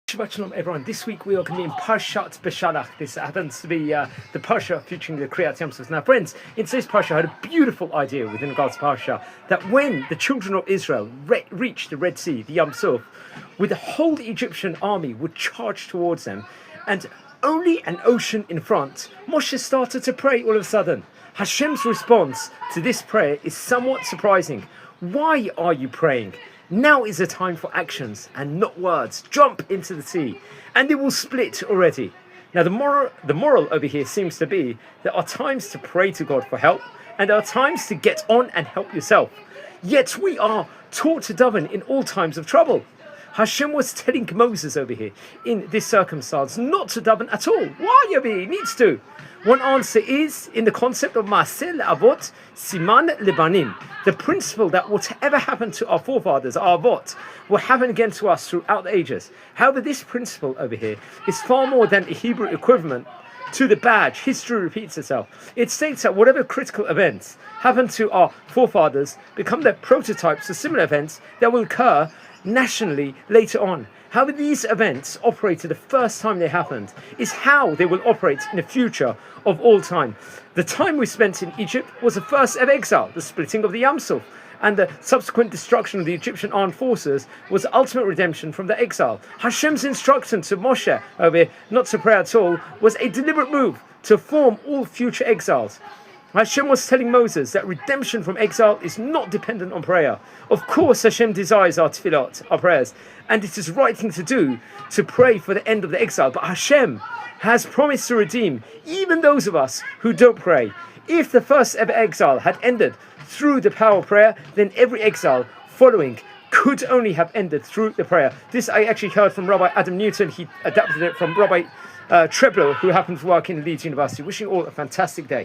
Shabbat Shalom everyone. This week we are going to be in Parshat Beshalach. This happens to be the Parsha featuring the Kriyat Yam Suf. Now friends, in today's Parsha I had a beautiful idea within God's Parsha that when the children of Israel reached the Red Sea, the Yam Suf, with the whole Egyptian army would charge towards them and only an ocean in front, Moshe started to pray all of a sudden. Hashem's response to this prayer is somewhat surprising. Why are you praying? Now is the time for actions and not words. Jump into the sea and it will split already. Now the moral over here seems to be there are times to pray to God for help and there are times to get on and help yourself. Yet we are taught to daven in all times of trouble. Hashem was telling Moses over here in this circumstance not to daven at all. Why, Yabi? He needs to. One answer is in the concept of Ma'aseh Avot Siman Lebanim. The principle that whatever happened to our forefathers, our Avot, will happen again to us throughout the ages. However, this principle over here is far more than a Hebrew equivalent to the badge. History repeats itself. It states that whatever critical events happen to our forefathers become the prototypes of similar events that will occur nationally later on. However, these events operated the first time they happened is how they will operate in the future of all time. The time we spent in Egypt was the first ever exile, the splitting of the Yam Suf, and the subsequent destruction of the Egyptian armed forces was the ultimate redemption from the exile. Hashem's instruction to Moshe over here not to pray at all was a deliberate move to form all future exiles. Hashem was telling Moses that redemption from exile is not dependent on prayer. Of course, Hashem desires our tefillot, our prayers, and it is the right thing to do to pray for the end of the exile. But Hashem has promised to redeem even those of us who don't pray. If the first ever exile had ended through the power of prayer, then every exile following could only have ended through the prayer. This I actually heard from Rabbi Adam Newton. He adapted it from Rabbi Treblo, who happened to work in Leeds University. Wishing you all a fantastic day.